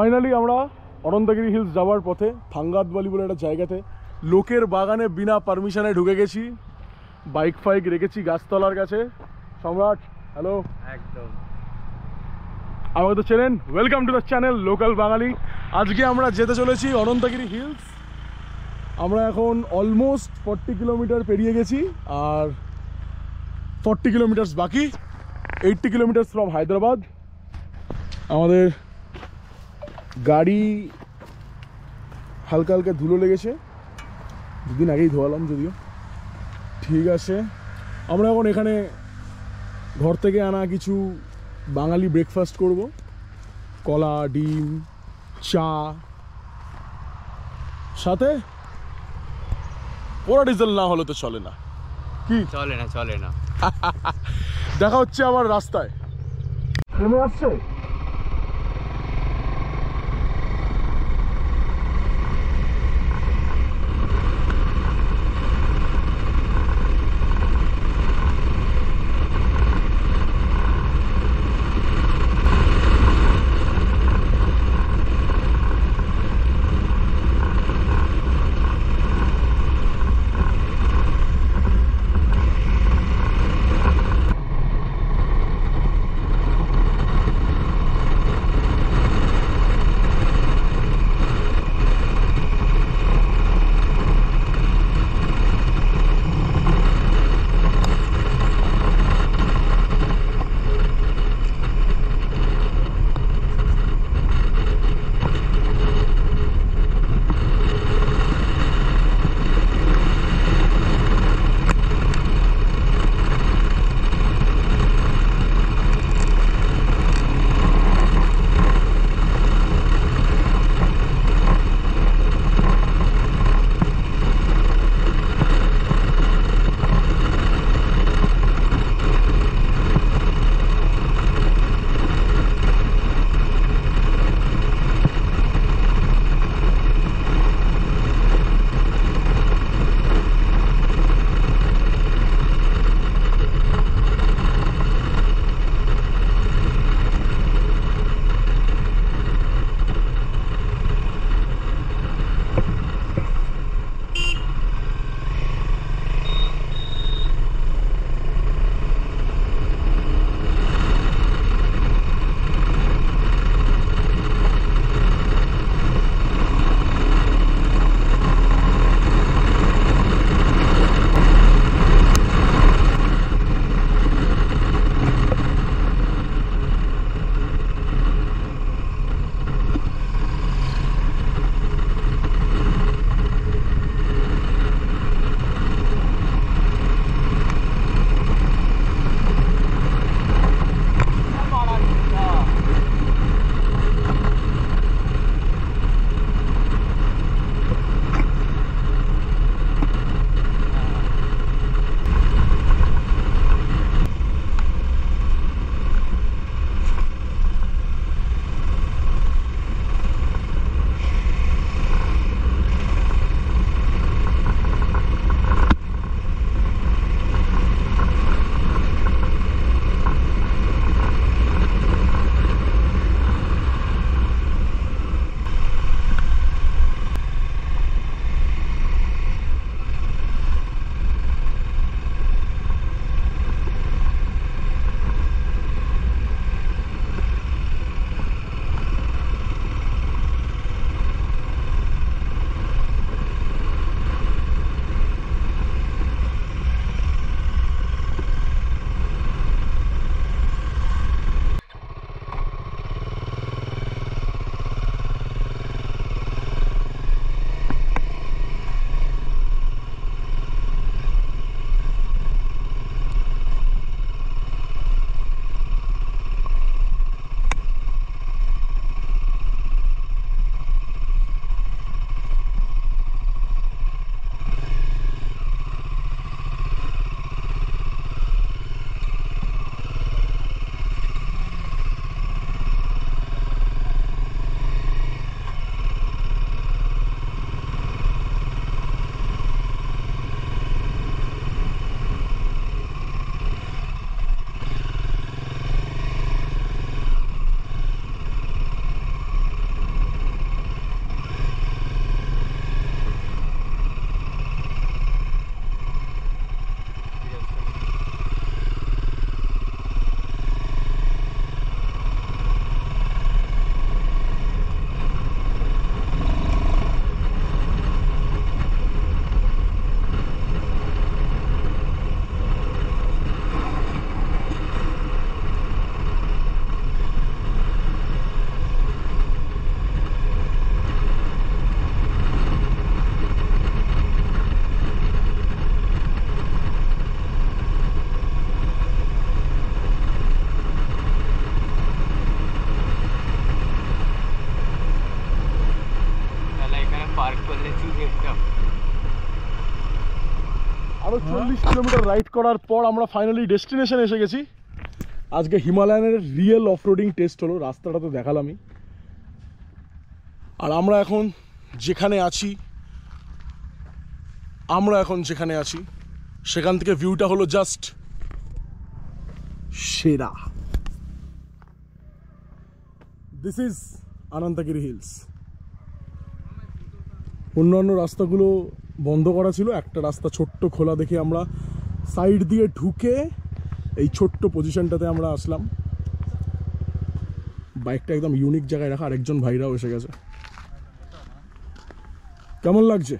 Finally আমরা Ananthagiri hills যাওয়ার পথে ফাঙ্গাতবালি বলে একটা জায়গাতে লোকের বাগানে বিনা পারমিশনে ঢুকে গেছি। বাইক ফাইক রেখেছি গাছতলার কাছে। সম্রাট, হ্যালো। একদম, আমাকে তো চেনেন, welcome to the channel local Bangali. আজকে আমরা যেতে চলেছি অনন্তগিরি হিলস। আমরা এখন অলমোস্ট 40 কিলোমিটার পেরিয়ে গেছি, আর 40 কিলোমিটার্স বাকি। 80 কিলোমিটার্স ফ্রম হায়দ্রাবাদ। আমাদের গাড়ি হালকা হালকা ধুলো লেগেছে, দুদিন আগেই ধোয়ালাম যদিও। ঠিক আছে, আমরা এখন এখানে ঘর থেকে আনা কিছু বাঙালি ব্রেকফাস্ট করব। কলা, ডিম, চা, সাথে পোড়া ডিজেল না হলে তো চলে না। কি চলে না চলে না। দেখা হচ্ছে আবার রাস্তায়। নেমে আসছে। আরো 40 কিলোমিটার রাইড করার পর আমরা ফাইনালি ডেস্টিনেশন এসে গেছি। আজকে হিমালয়ানের রিয়েল অফরোডিং টেস্ট হলো, রাস্তাটা তো দেখালামই। আর আমরা এখন যেখানে আছি সেখান থেকে ভিউটা হলো জাস্ট সেরা। This is Ananthagiri hills. অন্যান্য রাস্তাগুলো বন্ধ করা ছিল, একটা রাস্তা ছোট্ট খোলা দেখে আমরা সাইড দিয়ে ঢুকে এই ছোট্ট পজিশনটাতে আমরা আসলাম। বাইকটা একদম ইউনিক জায়গায় রাখা, আরেকজন ভাইরাও এসে গেছে। কেমন লাগছে?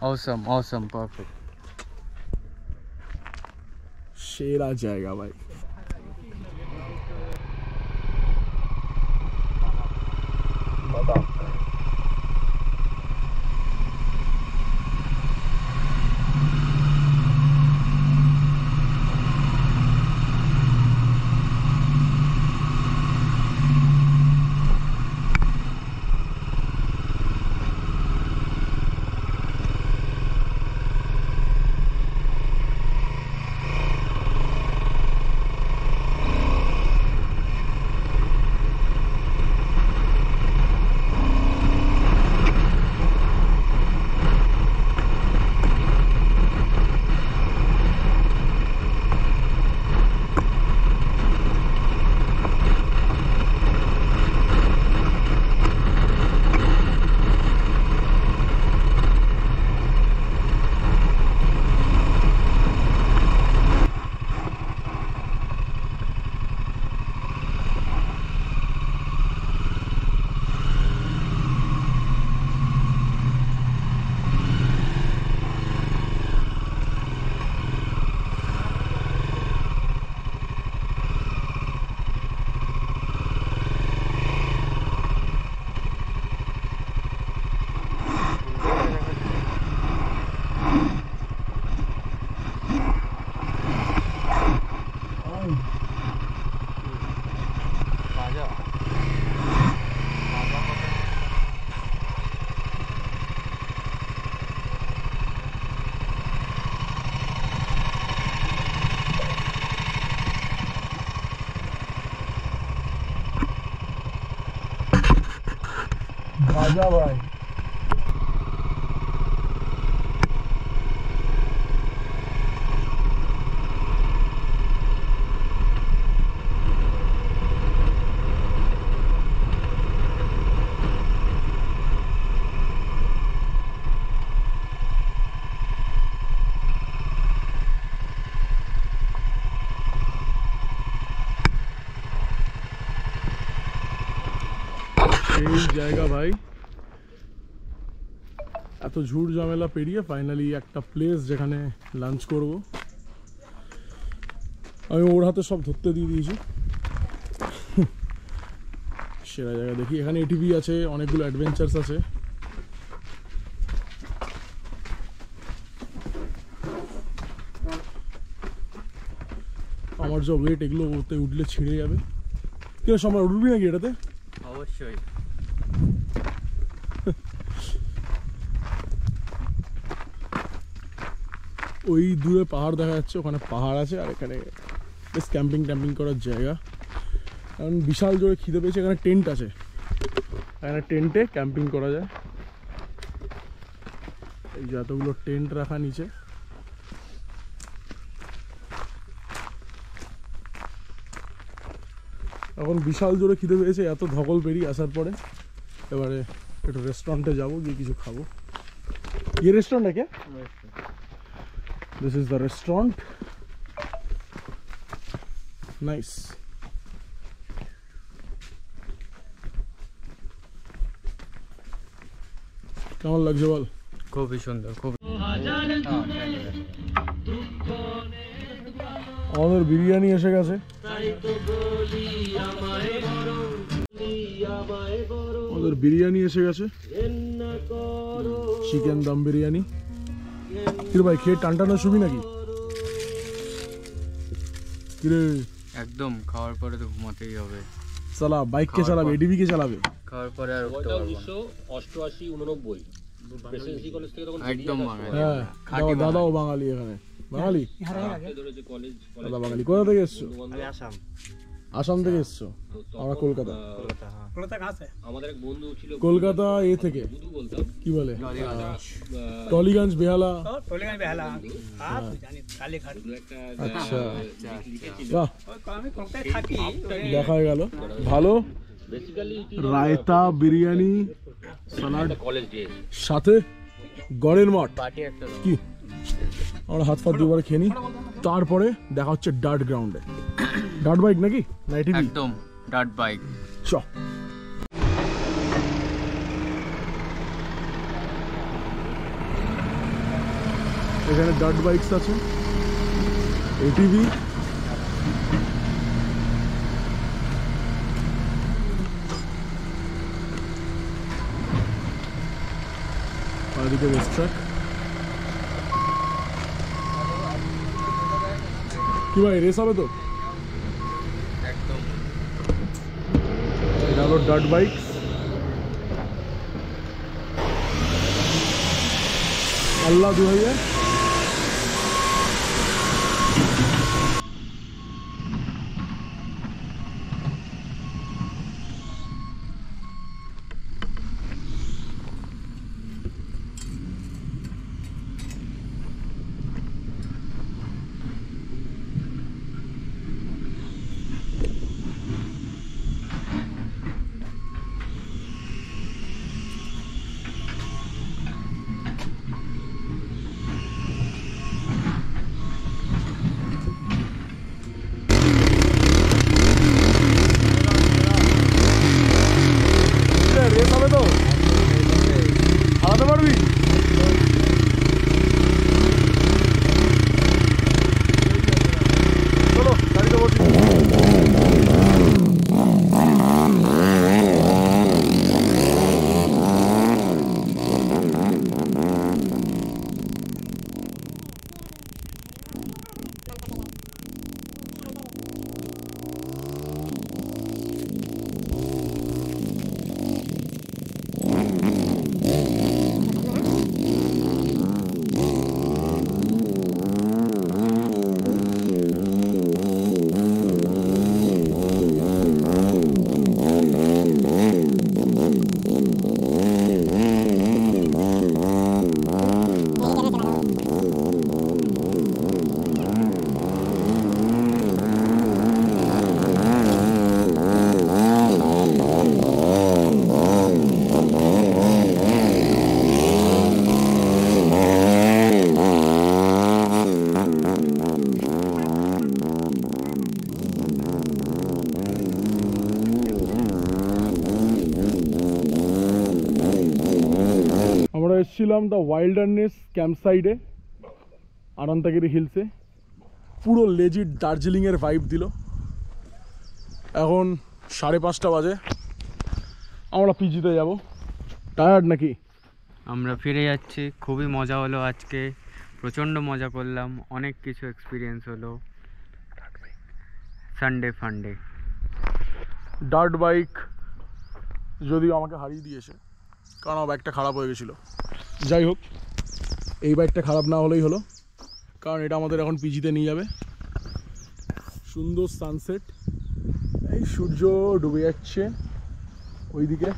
Awesome, awesome, perfect. সেরা জায়গা ভাই। ভাজা ভাই, এই জায়গা ভাই। এত ঝুড় ঝামেলা পেরিয়ে ফাইনালি একটা প্লেস যেখানে লাঞ্চ করব। আমি ওর হাতে সব ধরতে দিয়ে দিয়েছি। সেরা জায়গা দেখি, এখানে এটিভি আছে, অনেকগুলো অ্যাডভেঞ্চার্স আছে। আমার যে ওয়েট, এগুলো ওতে উঠলে ছিঁড়ে যাবে। কিরকম সময় উঠবি নাকি এটাতে? অবশ্যই। ওই দূরে পাহাড় দেখা যাচ্ছে, ওখানে পাহাড় আছে, আর এখানে বেশ ক্যাম্পিং করার জায়গা। কারণ বিশাল জোরে খিদে পেয়েছে। এখানে টেন্ট আছে, এখানে টেন্টে ক্যাম্পিং করা যায়। এই যে এতগুলো টেন্ট রাখা নিচে। এখন বিশাল জোরে খিদে পেয়েছে, এত ধকল পেরিয়ে আসার পরে এবারে একটু রেস্টুরেন্টে যাবো, গিয়ে কিছু খাবো। ये रेस्टोरेंट है क्या? This is the restaurant. Nice. কেমন লাগছে বল? খুবই সুন্দর, খুব। আমাদের বিরিয়ানি এসে গেছে। আমাদের বিরিয়ানি এসে গেছে, চিকেন দম বিরিয়ানি। কিরে ভাই, খেয়ে টানটানো শুবি নাকি? কিরে একদম খাওয়ার পরে তো ঘুমাতেই হবে। চালা, বাইক কে চালাবে? এডিবি কে চালাবে? খাওয়ার পরে আর উঠতে পারবো না। 1988-89 প্রেসিডেন্সি কলেজ থেকে তখন একদম বাঙালি। হ্যাঁ, দাদাও বাঙালি এখানে। বাঙালি? দাদা বাঙালি। কোথা থেকে এসছো? আসাম থেকে এসছো? আমরা কলকাতা। কলকাতা এ থেকে কি বলে টলিগঞ্জ বেহালা। আচ্ছা বাহ, দেখা হয়ে গেল। ভালো রায়তা, বিরিয়ানি, সালাড, সাথে গড়ের মঠ কি আমরা হাত ফাত দুবার খেয়ে নিই, তারপরে দেখা হচ্ছে ডার্ট গ্রাউন্ডে। ডার্ট বাইক নাকি না এটিভি? একদম ডার্ট বাইক। চ এখানে ডার্ট বাইকস আছে, এটিভি, আর এদিকে রেস ট্র্যাক। কি ভাই রেস হবে তো? একদম এটা হলো ডার্ট বাইক। আল্লাহ দুহাইয়ে রেস হবে তো? হারাতে পারবি? চলো গাড়িতে বসি। আমরা এসেছিলাম দ্য ওয়াইল্ডারনেস ক্যাম্পসাইটে আনন্তগিরি হিলসে। পুরো লেজিট দার্জিলিংয়ের ভাইব দিল। এখন 5:30 বাজে, আমরা পিজিতে যাব। টায়ার্ড নাকি? আমরা ফিরে যাচ্ছি। খুবই মজা হলো আজকে, প্রচণ্ড মজা করলাম, অনেক কিছু এক্সপিরিয়েন্স হলো। সানডে ফান্ডে ডার্ট বাইক যদিও আমাকে হারিয়ে দিয়েছে, কারণ আমার বাইকটা খারাপ হয়ে গেছিলো। যাই হোক, এই বাইকটা খারাপ না হলেই হলো, কারণ এটা আমাদের এখন পিজিতে নিয়ে যাবে। সুন্দর সানসেট, এই সূর্য ডুবে যাচ্ছে ওইদিকে।